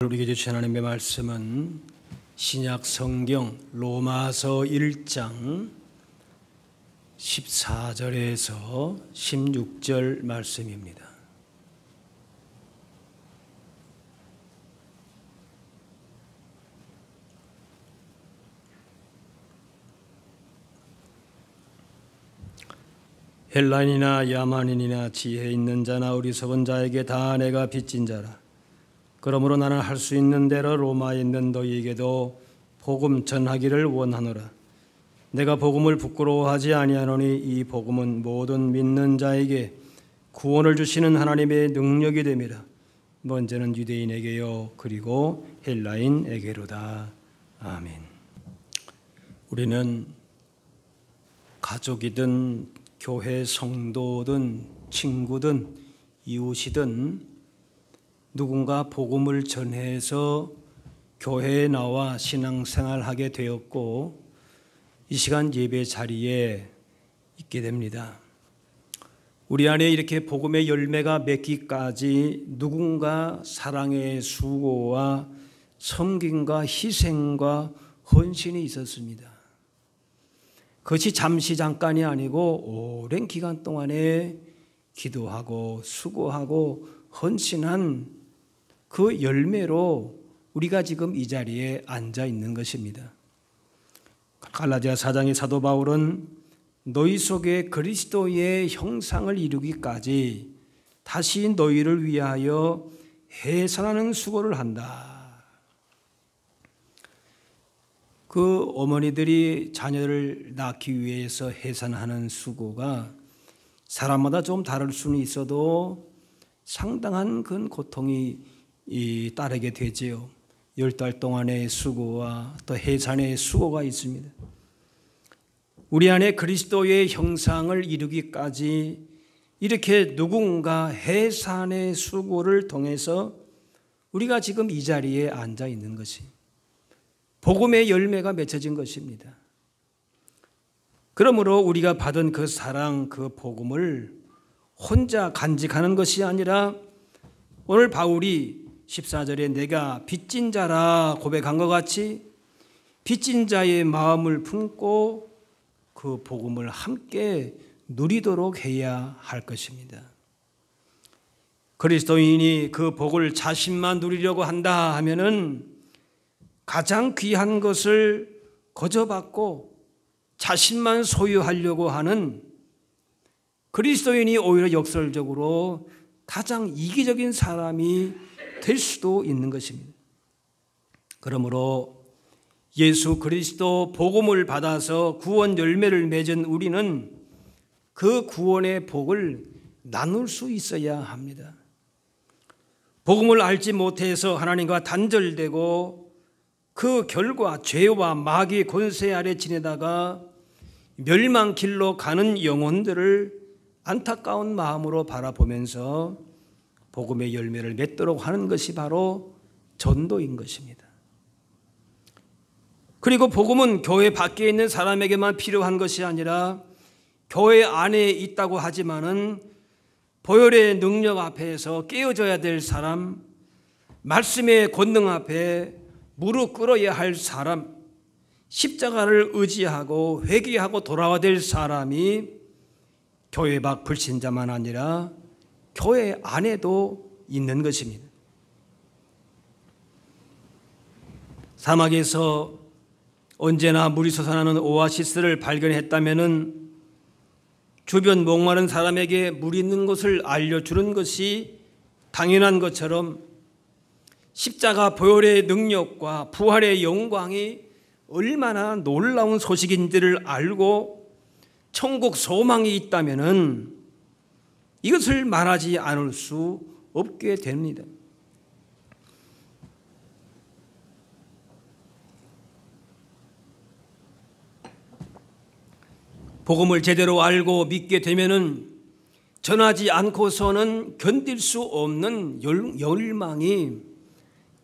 우리에게 주신 하나님의 말씀은 신약 성경 로마서 1장 14절에서 16절 말씀입니다. 헬라인이나 야만인이나 지혜 있는 자나 어리석은 자에게 다 내가 빚진 자라. 그러므로 나는 할 수 있는 대로 로마에 있는 너희에게도 복음 전하기를 원하노라. 내가 복음을 부끄러워하지 아니하노니 이 복음은 모든 믿는 자에게 구원을 주시는 하나님의 능력이 됨이라. 먼저는 유대인에게요 그리고 헬라인에게로다. 아멘. 우리는 가족이든 교회 성도든 친구든 이웃이든 누군가 복음을 전해서 교회에 나와 신앙생활하게 되었고 이 시간 예배 자리에 있게 됩니다. 우리 안에 이렇게 복음의 열매가 맺기까지 누군가 사랑의 수고와 섬김과 희생과 헌신이 있었습니다. 그것이 잠시 잠깐이 아니고 오랜 기간 동안에 기도하고 수고하고 헌신한 그 열매로 우리가 지금 이 자리에 앉아 있는 것입니다. 갈라디아 4장의 사도 바울은 너희 속에 그리스도의 형상을 이루기까지 다시 너희를 위하여 해산하는 수고를 한다. 그 어머니들이 자녀를 낳기 위해서 해산하는 수고가 사람마다 좀 다를 수는 있어도 상당한 그 고통이 따르게 되지요. 10달 동안의 수고와 또 해산의 수고가 있습니다. 우리 안에 그리스도의 형상을 이루기까지 이렇게 누군가 해산의 수고를 통해서 우리가 지금 이 자리에 앉아 있는 것이 복음의 열매가 맺혀진 것입니다. 그러므로 우리가 받은 그 사랑, 그 복음을 혼자 간직하는 것이 아니라 오늘 바울이 14절에 내가 빚진 자라 고백한 것 같이 빚진 자의 마음을 품고 그 복음을 함께 누리도록 해야 할 것입니다. 그리스도인이 그 복을 자신만 누리려고 한다 하면은 가장 귀한 것을 거저받고 자신만 소유하려고 하는 그리스도인이 오히려 역설적으로 가장 이기적인 사람이 될 수도 있는 것입니다. 그러므로 예수 그리스도 복음을 받아서 구원 열매를 맺은 우리는 그 구원의 복을 나눌 수 있어야 합니다. 복음을 알지 못해서 하나님과 단절되고 그 결과 죄와 마귀의 권세 아래 지내다가 멸망길로 가는 영혼들을 안타까운 마음으로 바라보면서 복음의 열매를 맺도록 하는 것이 바로 전도인 것입니다. 그리고 복음은 교회 밖에 있는 사람에게만 필요한 것이 아니라 교회 안에 있다고 하지만은 보혈의 능력 앞에서 깨어져야 될 사람, 말씀의 권능 앞에 무릎 꿇어야 할 사람, 십자가를 의지하고 회개하고 돌아와야 될 사람이 교회 밖 불신자만 아니라 교회 안에도 있는 것입니다. 사막에서 언제나 물이 솟아나는 오아시스를 발견했다면은 주변 목마른 사람에게 물 있는 곳을 알려주는 것이 당연한 것처럼 십자가 보혈의 능력과 부활의 영광이 얼마나 놀라운 소식인지를 알고 천국 소망이 있다면은 이것을 말하지 않을 수 없게 됩니다. 복음을 제대로 알고 믿게 되면은 전하지 않고서는 견딜 수 없는 열망이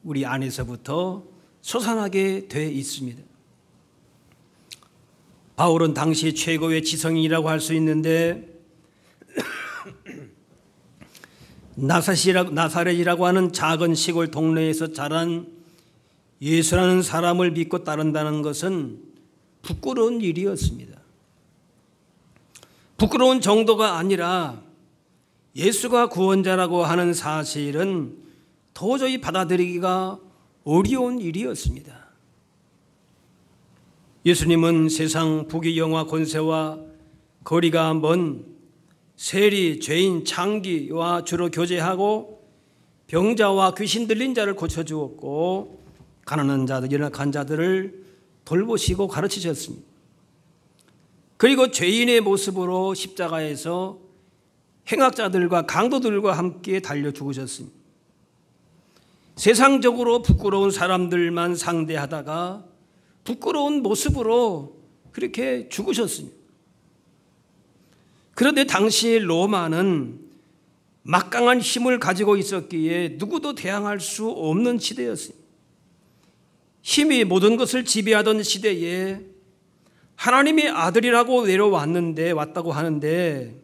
우리 안에서부터 솟아나게 돼 있습니다. 바울은 당시 최고의 지성인이라고 할 수 있는데 나사렛이라고 하는 작은 시골 동네에서 자란 예수라는 사람을 믿고 따른다는 것은 부끄러운 일이었습니다. 부끄러운 정도가 아니라 예수가 구원자라고 하는 사실은 도저히 받아들이기가 어려운 일이었습니다. 예수님은 세상 부귀영화 권세와 거리가 먼 세리, 죄인, 창기와 주로 교제하고 병자와 귀신 들린 자를 고쳐주었고 가난한 자들이나 간 자들을 돌보시고 가르치셨습니다. 그리고 죄인의 모습으로 십자가에서 행악자들과 강도들과 함께 달려 죽으셨습니다. 세상적으로 부끄러운 사람들만 상대하다가 부끄러운 모습으로 그렇게 죽으셨습니다. 그런데 당시 로마는 막강한 힘을 가지고 있었기에 누구도 대항할 수 없는 시대였습니다. 힘이 모든 것을 지배하던 시대에 하나님의 아들이라고 왔다고 하는데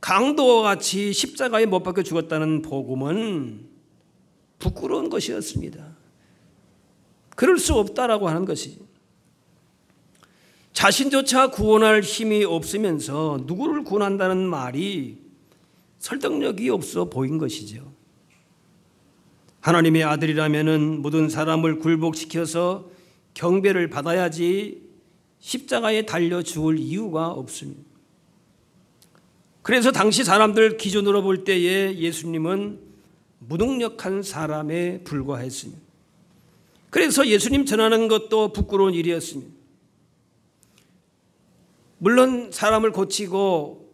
강도와 같이 십자가에 못 박혀 죽었다는 복음은 부끄러운 것이었습니다. 그럴 수 없다라고 하는 것이지. 자신조차 구원할 힘이 없으면서 누구를 구원한다는 말이 설득력이 없어 보인 것이죠. 하나님의 아들이라면은 모든 사람을 굴복시켜서 경배를 받아야지 십자가에 달려 죽을 이유가 없습니다. 그래서 당시 사람들 기준으로 볼 때에 예수님은 무능력한 사람에 불과했습니다. 그래서 예수님 전하는 것도 부끄러운 일이었습니다. 물론 사람을 고치고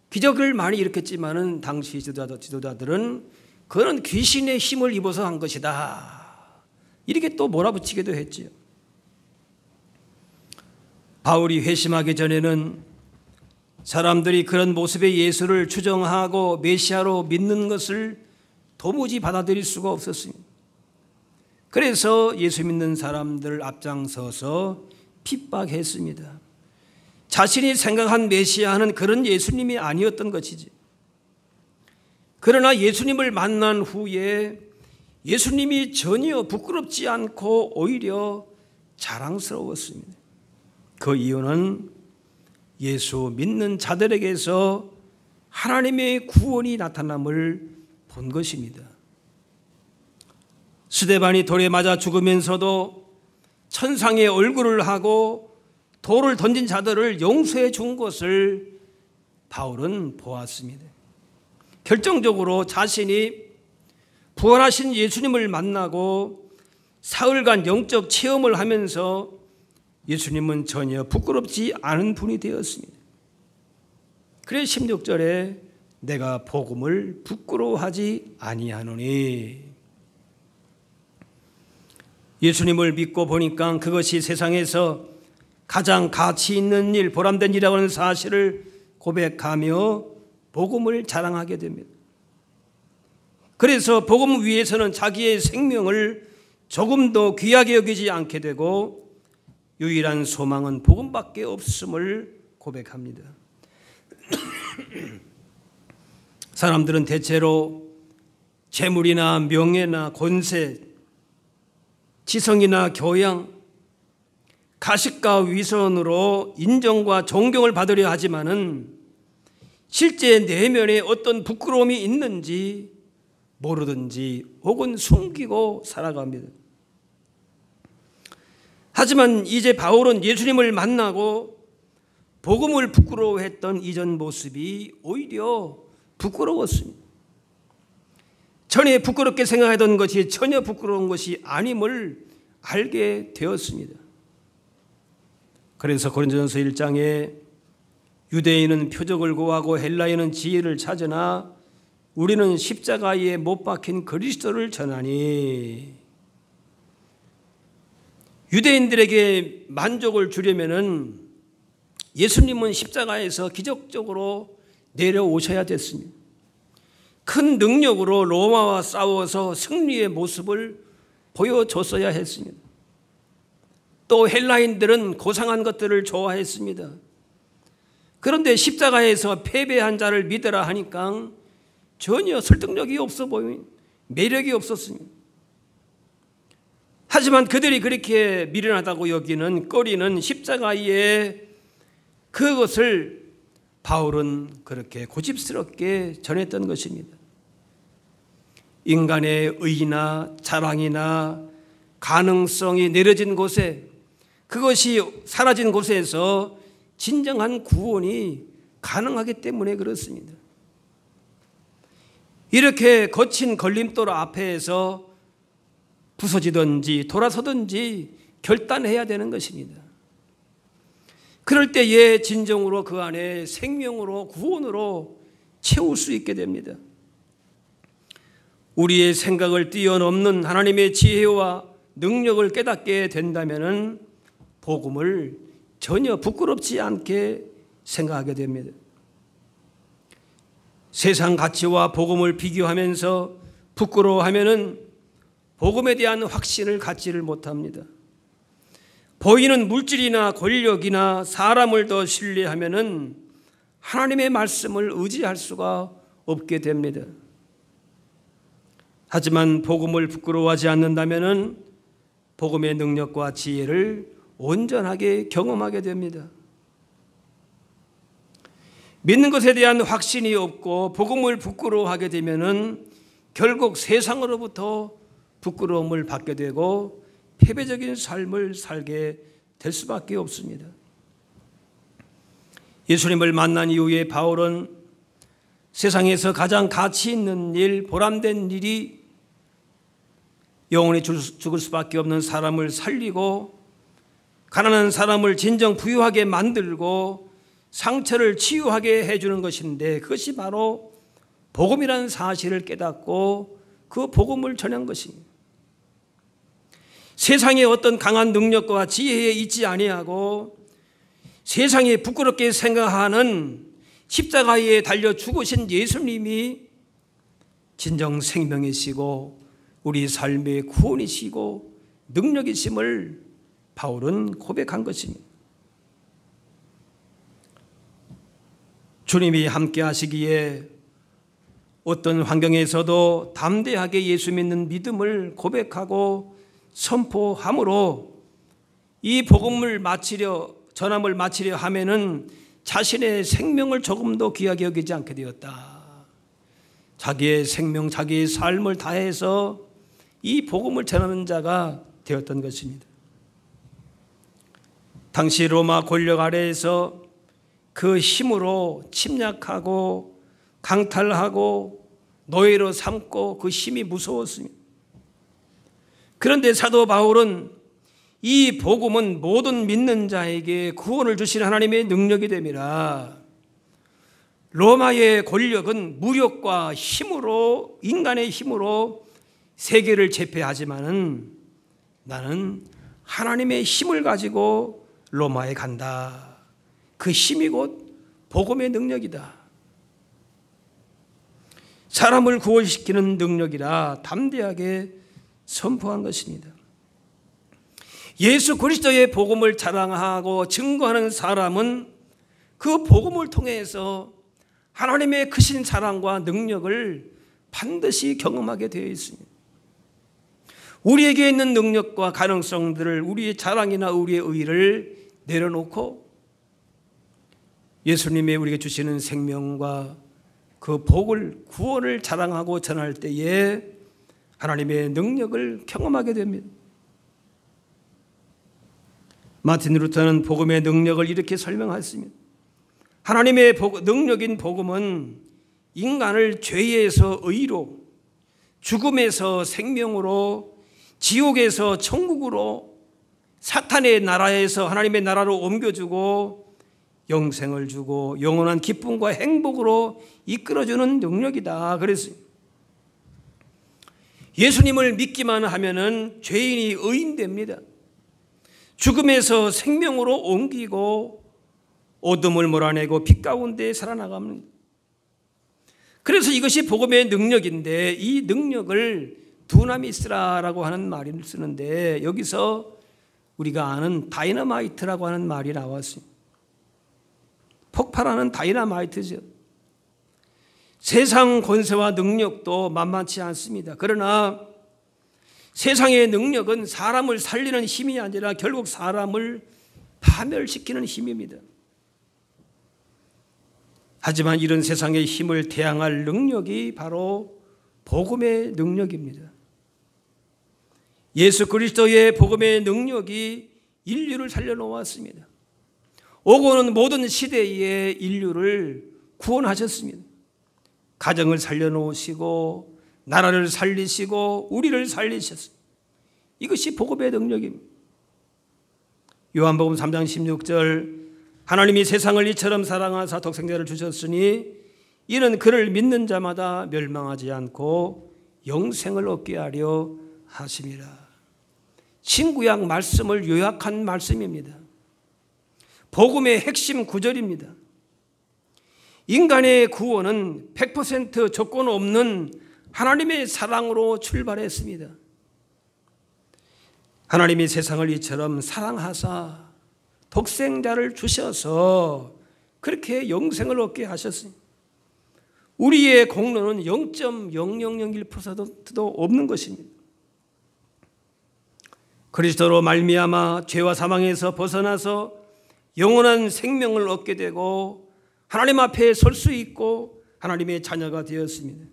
기적을 많이 일으켰지만은 당시 지도자들은 그는 귀신의 힘을 입어서 한 것이다, 이렇게 또 몰아붙이기도 했지요. 바울이 회심하기 전에는 사람들이 그런 모습의 예수를 추정하고 메시아로 믿는 것을 도무지 받아들일 수가 없었습니다. 그래서 예수 믿는 사람들을 앞장서서 핍박했습니다. 자신이 생각한 메시아는 그런 예수님이 아니었던 것이지. 그러나 예수님을 만난 후에 예수님이 전혀 부끄럽지 않고 오히려 자랑스러웠습니다. 그 이유는 예수 믿는 자들에게서 하나님의 구원이 나타남을 본 것입니다. 스데반이 돌에 맞아 죽으면서도 천상의 얼굴을 하고 돌을 던진 자들을 용서해 준 것을 바울은 보았습니다. 결정적으로 자신이 부활하신 예수님을 만나고 사흘간 영적 체험을 하면서 예수님은 전혀 부끄럽지 않은 분이 되었습니다. 그래 16절에 내가 복음을 부끄러워하지 아니하노니, 예수님을 믿고 보니까 그것이 세상에서 가장 가치 있는 일, 보람된 일이라고 하는 사실을 고백하며 복음을 자랑하게 됩니다. 그래서 복음 위에서는 자기의 생명을 조금도 귀하게 여기지 않게 되고 유일한 소망은 복음밖에 없음을 고백합니다. 사람들은 대체로 재물이나 명예나 권세, 지성이나 교양, 가식과 위선으로 인정과 존경을 받으려 하지만은 실제 내면에 어떤 부끄러움이 있는지 모르든지 혹은 숨기고 살아갑니다. 하지만 이제 바울은 예수님을 만나고 복음을 부끄러워했던 이전 모습이 오히려 부끄러웠습니다. 전에 부끄럽게 생각하던 것이 전혀 부끄러운 것이 아님을 알게 되었습니다. 그래서 고린도전서 1장에 유대인은 표적을 구하고 헬라인은 지혜를 찾으나 우리는 십자가에 못 박힌 그리스도를 전하니, 유대인들에게 만족을 주려면은 예수님은 십자가에서 기적적으로 내려오셔야 됐습니다. 큰 능력으로 로마와 싸워서 승리의 모습을 보여줬어야 했습니다. 또 헬라인들은 고상한 것들을 좋아했습니다. 그런데 십자가에서 패배한 자를 믿으라 하니까 전혀 설득력이 없어 보이는, 매력이 없었습니다. 하지만 그들이 그렇게 미련하다고 여기는 꺼리는 십자가의 그것을 바울은 그렇게 고집스럽게 전했던 것입니다. 인간의 의나 자랑이나 가능성이 내려진 곳에, 그것이 사라진 곳에서 진정한 구원이 가능하기 때문에 그렇습니다. 이렇게 거친 걸림돌 앞에서 부서지든지 돌아서든지 결단해야 되는 것입니다. 그럴 때에 진정으로 그 안에 생명으로 구원으로 채울 수 있게 됩니다. 우리의 생각을 뛰어넘는 하나님의 지혜와 능력을 깨닫게 된다면 복음을 전혀 부끄럽지 않게 생각하게 됩니다. 세상 가치와 복음을 비교하면서 부끄러워하면 복음에 대한 확신을 갖지를 못합니다. 보이는 물질이나 권력이나 사람을 더 신뢰하면 하나님의 말씀을 의지할 수가 없게 됩니다. 하지만 복음을 부끄러워하지 않는다면 복음의 능력과 지혜를 온전하게 경험하게 됩니다. 믿는 것에 대한 확신이 없고 복음을 부끄러워하게 되면 결국 세상으로부터 부끄러움을 받게 되고 패배적인 삶을 살게 될 수밖에 없습니다. 예수님을 만난 이후에 바울은 세상에서 가장 가치 있는 일, 보람된 일이 영원히 죽을 수밖에 없는 사람을 살리고 가난한 사람을 진정 부유하게 만들고 상처를 치유하게 해주는 것인데, 그것이 바로 복음이라는 사실을 깨닫고 그 복음을 전한 것입니다. 세상에 어떤 강한 능력과 지혜에 있지 아니하고 세상에 부끄럽게 생각하는 십자가에 달려 죽으신 예수님이 진정 생명이시고 우리 삶의 구원이시고 능력이심을 바울은 고백한 것입니다. 주님이 함께 하시기에 어떤 환경에서도 담대하게 예수 믿는 믿음을 고백하고 선포함으로 이 복음을 전함을 마치려 하면은 자신의 생명을 조금도 귀하게 여기지 않게 되었다. 자기의 생명, 자기의 삶을 다해서 이 복음을 전하는 자가 되었던 것입니다. 당시 로마 권력 아래에서 그 힘으로 침략하고 강탈하고 노예로 삼고 그 힘이 무서웠습니다. 그런데 사도 바울은 이 복음은 모든 믿는 자에게 구원을 주시는 하나님의 능력이 됨이라. 로마의 권력은 무력과 힘으로, 인간의 힘으로 세계를 제패하지만은 나는 하나님의 힘을 가지고 로마에 간다. 그 힘이 곧 복음의 능력이다. 사람을 구원시키는 능력이라 담대하게 선포한 것입니다. 예수 그리스도의 복음을 자랑하고 증거하는 사람은 그 복음을 통해서 하나님의 크신 사랑과 능력을 반드시 경험하게 되어 있습니다. 우리에게 있는 능력과 가능성들을, 우리의 자랑이나 우리의 의의를 내려놓고 예수님의 우리에게 주시는 생명과 그 복을, 구원을 자랑하고 전할 때에 하나님의 능력을 경험하게 됩니다. 마틴 루터는 복음의 능력을 이렇게 설명했습니다. 하나님의 능력인 복음은 인간을 죄에서 의로, 죽음에서 생명으로, 지옥에서 천국으로, 사탄의 나라에서 하나님의 나라로 옮겨주고 영생을 주고 영원한 기쁨과 행복으로 이끌어주는 능력이다. 그래서 예수님을 믿기만 하면은 죄인이 의인됩니다. 죽음에서 생명으로 옮기고 어둠을 몰아내고 빛 가운데 살아나갑니다. 그래서 이것이 복음의 능력인데, 이 능력을 두나미스라라고 하는 말을 쓰는데 여기서 우리가 아는 다이너마이트라고 하는 말이 나왔습니다. 폭발하는 다이너마이트죠. 세상 권세와 능력도 만만치 않습니다. 그러나 세상의 능력은 사람을 살리는 힘이 아니라 결국 사람을 파멸시키는 힘입니다. 하지만 이런 세상의 힘을 대항할 능력이 바로 복음의 능력입니다. 예수 그리스도의 복음의 능력이 인류를 살려놓았습니다. 오고 오는 모든 시대의 인류를 구원하셨습니다. 가정을 살려놓으시고 나라를 살리시고 우리를 살리셨습니다. 이것이 복음의 능력입니다. 요한복음 3장 16절 하나님이 세상을 이처럼 사랑하사 독생자를 주셨으니 이는 그를 믿는 자마다 멸망하지 않고 영생을 얻게 하려 하심이라. 신구약 말씀을 요약한 말씀입니다. 복음의 핵심 구절입니다. 인간의 구원은 100% 조건 없는 하나님의 사랑으로 출발했습니다. 하나님이 세상을 이처럼 사랑하사 독생자를 주셔서 그렇게 영생을 얻게 하셨습니다. 우리의 공로는 0.0001%도 없는 것입니다. 그리스도로 말미암아 죄와 사망에서 벗어나서 영원한 생명을 얻게 되고 하나님 앞에 설 수 있고 하나님의 자녀가 되었습니다.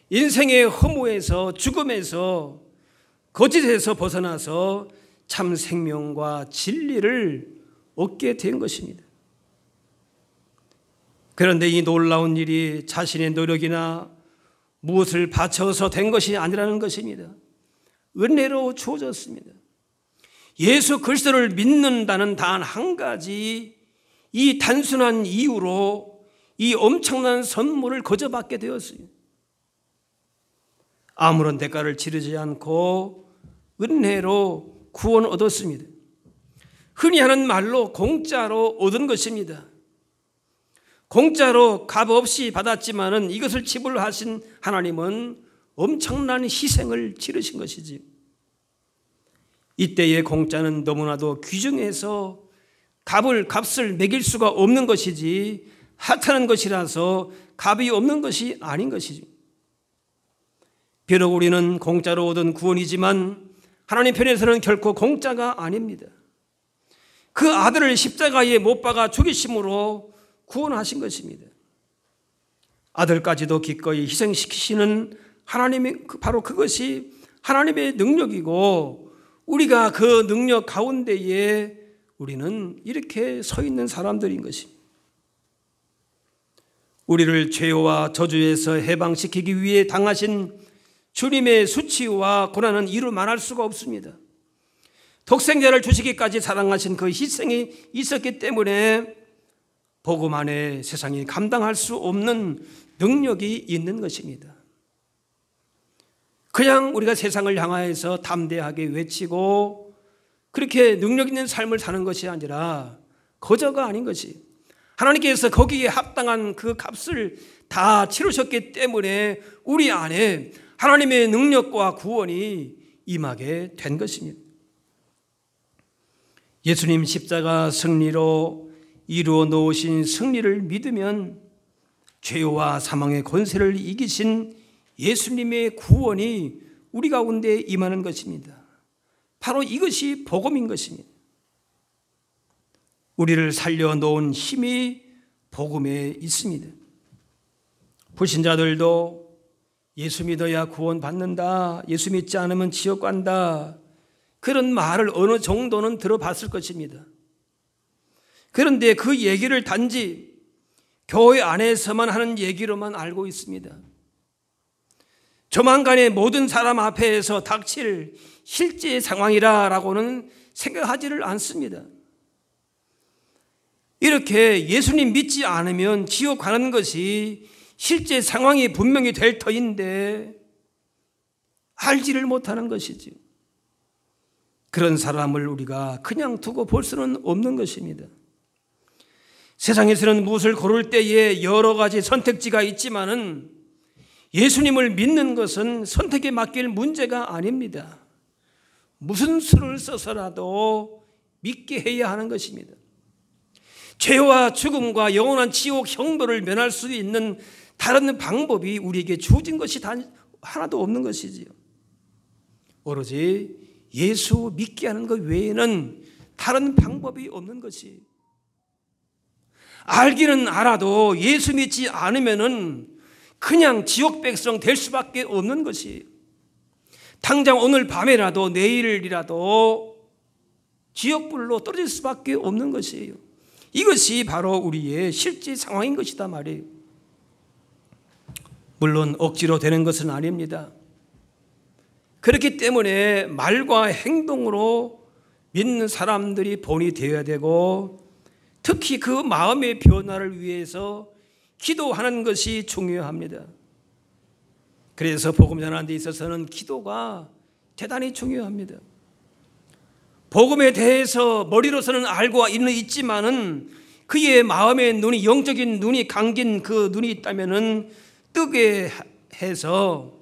인생의 허무에서 죽음에서 거짓에서 벗어나서 참 생명과 진리를 얻게 된 것입니다. 그런데 이 놀라운 일이 자신의 노력이나 무엇을 바쳐서 된 것이 아니라는 것입니다. 은혜로 주어졌습니다. 예수 그리스도를 믿는다는 단 한 가지 이 단순한 이유로 이 엄청난 선물을 거저받게 되었습니다. 아무런 대가를 치르지 않고 은혜로 구원 얻었습니다. 흔히 하는 말로 공짜로 얻은 것입니다. 공짜로 값 없이 받았지만은 이것을 지불하신 하나님은 엄청난 희생을 치르신 것이지요. 이때의 공짜는 너무나도 귀중해서 값을 매길 수가 없는 것이지 하찮은 것이라서 값이 없는 것이 아닌 것이죠. 비록 우리는 공짜로 얻은 구원이지만 하나님 편에서는 결코 공짜가 아닙니다. 그 아들을 십자가에 못 박아 죽이심으로 구원하신 것입니다. 아들까지도 기꺼이 희생시키시는 하나님의 바로 그것이 하나님의 능력이고 우리가 그 능력 가운데에 우리는 이렇게 서 있는 사람들인 것입니다. 우리를 죄와 저주에서 해방시키기 위해 당하신 주님의 수치와 고난은 이루 말할 수가 없습니다. 독생자를 주시기까지 사랑하신 그 희생이 있었기 때문에 복음 안에 세상이 감당할 수 없는 능력이 있는 것입니다. 그냥 우리가 세상을 향하여서 담대하게 외치고 그렇게 능력 있는 삶을 사는 것이 아니라 거저가 아닌 것이 하나님께서 거기에 합당한 그 값을 다 치르셨기 때문에 우리 안에 하나님의 능력과 구원이 임하게 된 것입니다. 예수님 십자가 승리로 이루어 놓으신 승리를 믿으면 죄와 사망의 권세를 이기신 예수님의 구원이 우리 가운데 임하는 것입니다. 바로 이것이 복음인 것입니다. 우리를 살려놓은 힘이 복음에 있습니다. 불신자들도 예수 믿어야 구원받는다, 예수 믿지 않으면 지옥 간다, 그런 말을 어느 정도는 들어봤을 것입니다. 그런데 그 얘기를 단지 교회 안에서만 하는 얘기로만 알고 있습니다. 조만간에 모든 사람 앞에서 닥칠 실제 상황이라고는 생각하지를 않습니다. 이렇게 예수님 믿지 않으면 지옥 가는 것이 실제 상황이 분명히 될 터인데 알지를 못하는 것이죠. 그런 사람을 우리가 그냥 두고 볼 수는 없는 것입니다. 세상에서는 무엇을 고를 때에 여러 가지 선택지가 있지만은 예수님을 믿는 것은 선택에 맡길 문제가 아닙니다. 무슨 수를 써서라도 믿게 해야 하는 것입니다. 죄와 죽음과 영원한 지옥 형벌을 면할 수 있는 다른 방법이 우리에게 주어진 것이 하나도 없는 것이지요. 오로지 예수 믿게 하는 것 외에는 다른 방법이 없는 것이에요. 알기는 알아도 예수 믿지 않으면은 그냥 지옥 백성 될 수밖에 없는 것이에요. 당장 오늘 밤에라도 내일이라도 지옥불로 떨어질 수밖에 없는 것이에요. 이것이 바로 우리의 실제 상황인 것이다 말이에요. 물론 억지로 되는 것은 아닙니다. 그렇기 때문에 말과 행동으로 믿는 사람들이 본이 되어야 되고, 특히 그 마음의 변화를 위해서 기도하는 것이 중요합니다. 그래서 복음 전하는 데 있어서는 기도가 대단히 중요합니다. 복음에 대해서 머리로서는 알고 있지만은 그의 마음의 눈이, 영적인 눈이 감긴 그 눈이 있다면은 뜨게 해서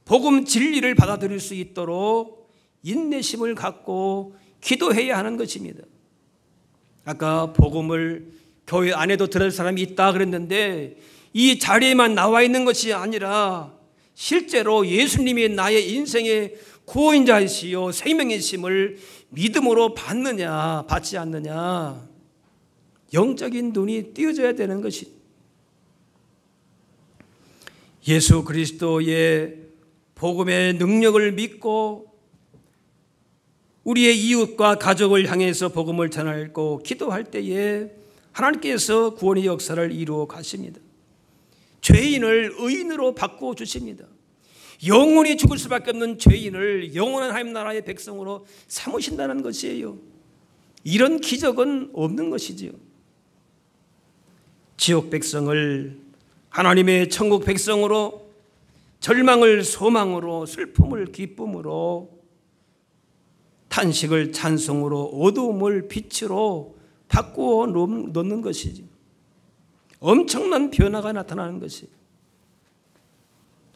복음 진리를 받아들일 수 있도록 인내심을 갖고 기도해야 하는 것입니다. 아까 복음을 교회 안에도 들을 사람이 있다 그랬는데, 이 자리에만 나와 있는 것이 아니라 실제로 예수님이 나의 인생의 구원자이시요 생명이심을 믿음으로 받지 않느냐, 영적인 눈이 띄어져야 되는 것이, 예수 그리스도의 복음의 능력을 믿고 우리의 이웃과 가족을 향해서 복음을 전하고 기도할 때에 하나님께서 구원의 역사를 이루어 가십니다. 죄인을 의인으로 바꾸어 주십니다. 영원히 죽을 수밖에 없는 죄인을 영원한 하나님 나라의 백성으로 삼으신다는 것이에요. 이런 기적은 없는 것이지요. 지옥 백성을 하나님의 천국 백성으로, 절망을 소망으로, 슬픔을 기쁨으로, 탄식을 찬송으로, 어두움을 빛으로 바꾸어 놓는 것이지. 엄청난 변화가 나타나는 것이.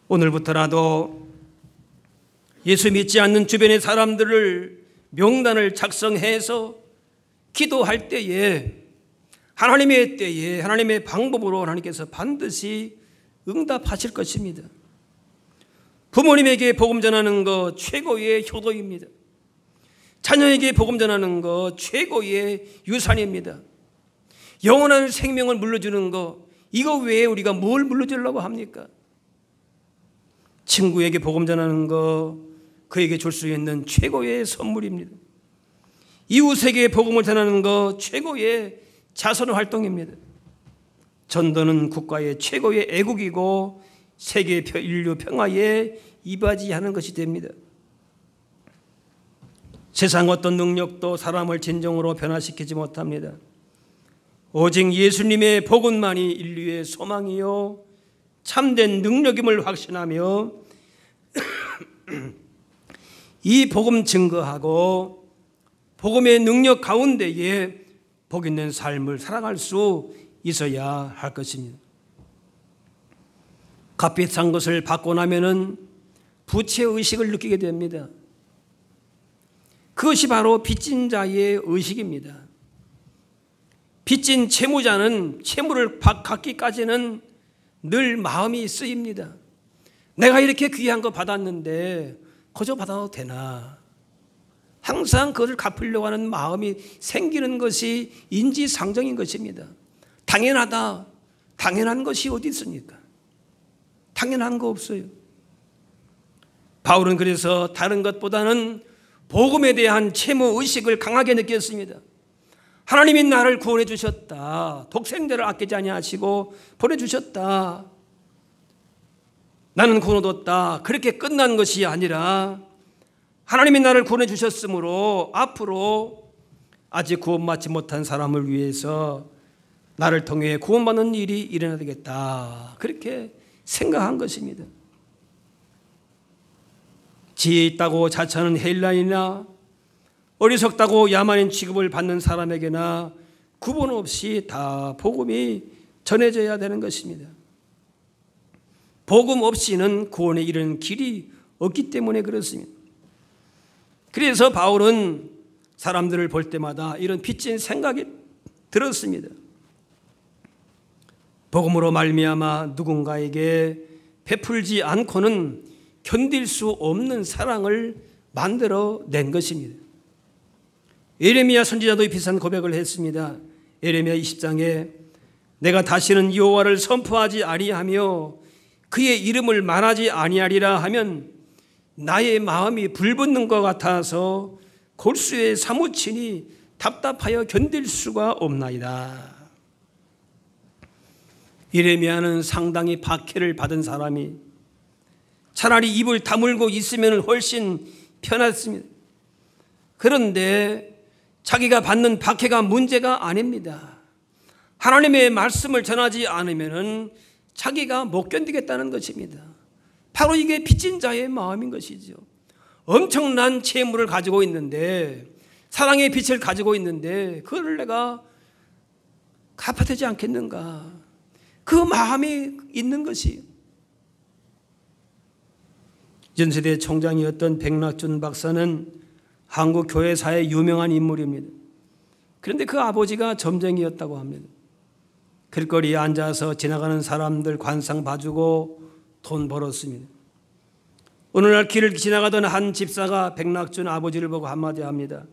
오늘부터라도 예수 믿지 않는 주변의 사람들을 명단을 작성해서 기도할 때에, 하나님의 때에 하나님의 방법으로 하나님께서 반드시 응답하실 것입니다. 부모님에게 복음 전하는 것 최고의 효도입니다. 자녀에게 복음 전하는 것 최고의 유산입니다. 영원한 생명을 물려주는 것, 이거 외에 우리가 뭘 물려주려고 합니까? 친구에게 복음 전하는 것, 그에게 줄 수 있는 최고의 선물입니다. 이웃에게 복음을 전하는 것 최고의 자선 활동입니다. 전도는 국가의 최고의 애국이고 세계 인류 평화에 이바지하는 것이 됩니다. 세상 어떤 능력도 사람을 진정으로 변화시키지 못합니다. 오직 예수님의 복음만이 인류의 소망이요 참된 능력임을 확신하며 이 복음 증거하고 복음의 능력 가운데에 복 있는 삶을 살아갈 수 있어야 할 것입니다. 값비싼 산 것을 받고 나면은 부채의식을 느끼게 됩니다. 그것이 바로 빚진 자의 의식입니다. 빚진 채무자는 채무를 갚기까지는 늘 마음이 쓰입니다. 내가 이렇게 귀한 거 받았는데 거저 받아도 되나? 항상 그것을 갚으려고 하는 마음이 생기는 것이 인지상정인 것입니다. 당연하다. 당연한 것이 어디 있습니까? 당연한 거 없어요. 바울은 그래서 다른 것보다는 복음에 대한 채무의식을 강하게 느꼈습니다. 하나님이 나를 구원해 주셨다. 독생자를 아끼지 아니하시고 보내주셨다. 나는 구원 얻었다. 그렇게 끝난 것이 아니라 하나님이 나를 구원해 주셨으므로 앞으로 아직 구원받지 못한 사람을 위해서 나를 통해 구원받는 일이 일어나야 되겠다. 그렇게 생각한 것입니다. 지혜 있다고 자처하는 헬라인이나 어리석다고 야만인 취급을 받는 사람에게나 구분 없이 다 복음이 전해져야 되는 것입니다. 복음 없이는 구원에 이르는 길이 없기 때문에 그렇습니다. 그래서 바울은 사람들을 볼 때마다 이런 빚진 생각이 들었습니다. 복음으로 말미암아 누군가에게 베풀지 않고는 견딜 수 없는 사랑을 만들어낸 것입니다. 예레미야 선지자도 비슷한 고백을 했습니다. 예레미야 20장에 내가 다시는 여호와를 선포하지 아니하며 그의 이름을 말하지 아니하리라 하면 나의 마음이 불붙는 것 같아서 골수에 사무치니 답답하여 견딜 수가 없나이다. 예레미야는 상당히 박해를 받은 사람이 차라리 입을 다물고 있으면 훨씬 편했습니다. 그런데 자기가 받는 박해가 문제가 아닙니다. 하나님의 말씀을 전하지 않으면 자기가 못 견디겠다는 것입니다. 바로 이게 빚진 자의 마음인 것이죠. 엄청난 채무를 가지고 있는데, 사랑의 빚을 가지고 있는데 그거를 내가 갚아야 되지 않겠는가, 그 마음이 있는 것이. 연세대 총장이었던 백낙준 박사는 한국 교회사의 유명한 인물입니다. 그런데 그 아버지가 점쟁이였다고 합니다. 길거리에 앉아서 지나가는 사람들 관상 봐주고 돈 벌었습니다. 어느 날 길을 지나가던 한 집사가 백낙준 아버지를 보고 한마디 합니다.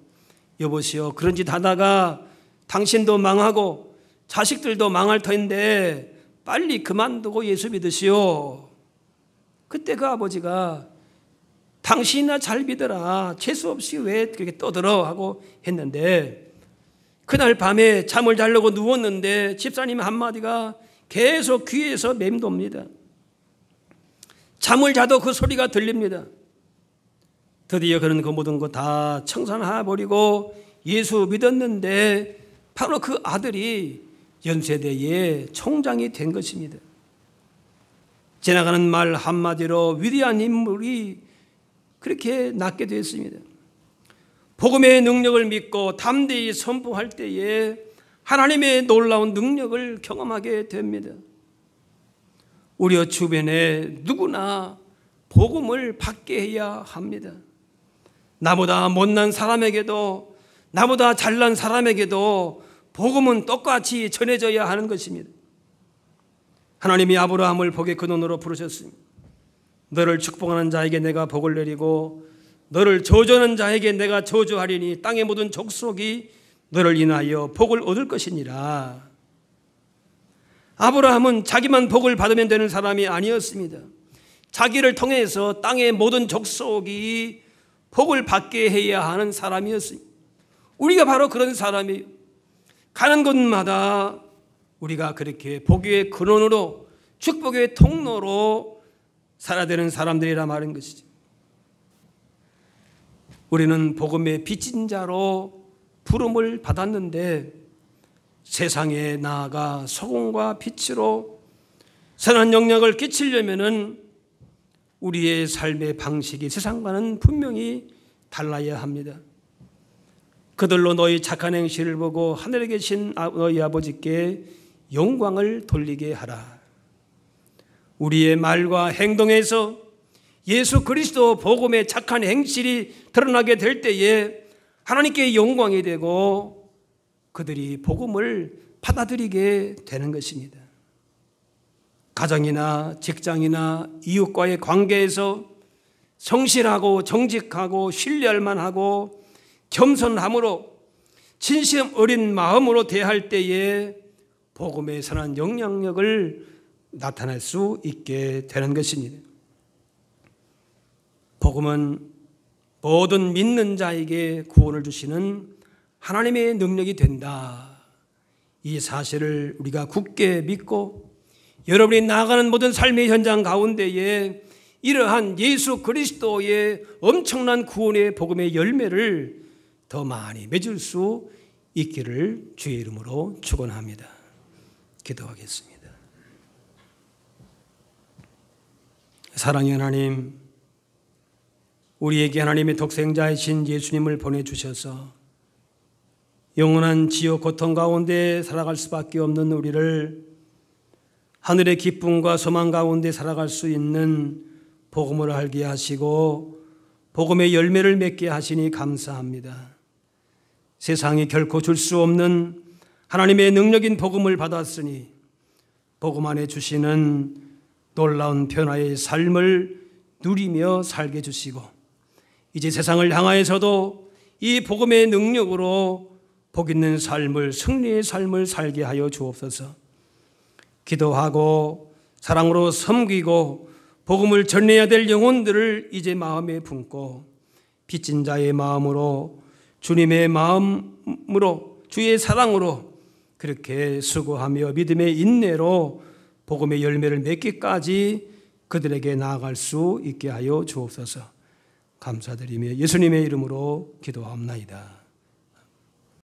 여보시오, 그런 짓 하다가 당신도 망하고 자식들도 망할 터인데 빨리 그만두고 예수 믿으시오. 그때 그 아버지가 당신이나 잘 믿어라, 재수 없이 왜 그렇게 떠들어 하고 했는데, 그날 밤에 잠을 자려고 누웠는데 집사님 한마디가 계속 귀에서 맴돕니다. 잠을 자도 그 소리가 들립니다. 드디어 그는 그 모든 거 다 청산해버리고 예수 믿었는데 바로 그 아들이 연세대의 총장이 된 것입니다. 지나가는 말 한마디로 위대한 인물이 그렇게 낳게 되었습니다. 복음의 능력을 믿고 담대히 선포할 때에 하나님의 놀라운 능력을 경험하게 됩니다. 우리 주변에 누구나 복음을 받게 해야 합니다. 나보다 못난 사람에게도 나보다 잘난 사람에게도 복음은 똑같이 전해져야 하는 것입니다. 하나님이 아브라함을 복의 근원으로 부르셨습니다. 너를 축복하는 자에게 내가 복을 내리고 너를 저주하는 자에게 내가 저주하리니 땅의 모든 족속이 너를 인하여 복을 얻을 것이니라. 아브라함은 자기만 복을 받으면 되는 사람이 아니었습니다. 자기를 통해서 땅의 모든 족속이 복을 받게 해야 하는 사람이었습니다. 우리가 바로 그런 사람이에요. 가는 곳마다 우리가 그렇게 복의 근원으로, 축복의 통로로 살아야 되는 사람들이라 말인 것이죠. 우리는 복음의 빚진 자로 부름을 받았는데 세상에 나아가 소금과 빛으로 선한 영향을 끼치려면은 우리의 삶의 방식이 세상과는 분명히 달라야 합니다. 그들로 너희 착한 행실을 보고 하늘에 계신 너희 아버지께 영광을 돌리게 하라. 우리의 말과 행동에서 예수 그리스도 복음의 착한 행실이 드러나게 될 때에 하나님께 영광이 되고 그들이 복음을 받아들이게 되는 것입니다. 가정이나 직장이나 이웃과의 관계에서 성실하고 정직하고 신뢰할 만하고 겸손함으로 진심 어린 마음으로 대할 때에 복음의 선한 영향력을 나타낼 수 있게 되는 것입니다. 복음은 모든 믿는 자에게 구원을 주시는 하나님의 능력이 된다. 이 사실을 우리가 굳게 믿고 여러분이 나아가는 모든 삶의 현장 가운데에 이러한 예수 그리스도의 엄청난 구원의 복음의 열매를 더 많이 맺을 수 있기를 주의 이름으로 축원합니다. 기도하겠습니다. 사랑의 하나님, 우리에게 하나님의 독생자이신 예수님을 보내주셔서 영원한 지옥 고통 가운데 살아갈 수밖에 없는 우리를 하늘의 기쁨과 소망 가운데 살아갈 수 있는 복음을 알게 하시고 복음의 열매를 맺게 하시니 감사합니다. 세상이 결코 줄 수 없는 하나님의 능력인 복음을 받았으니 복음 안에 주시는 놀라운 변화의 삶을 누리며 살게 해주시고 이제 세상을 향하여서도 이 복음의 능력으로 복 있는 삶을, 승리의 삶을 살게 하여 주옵소서. 기도하고 사랑으로 섬기고 복음을 전해야 될 영혼들을 이제 마음에 품고 빚진 자의 마음으로, 주님의 마음으로, 주의 사랑으로 그렇게 수고하며 믿음의 인내로 복음의 열매를 맺기까지 그들에게 나아갈 수 있게 하여 주옵소서. 감사드리며 예수님의 이름으로 기도하옵나이다.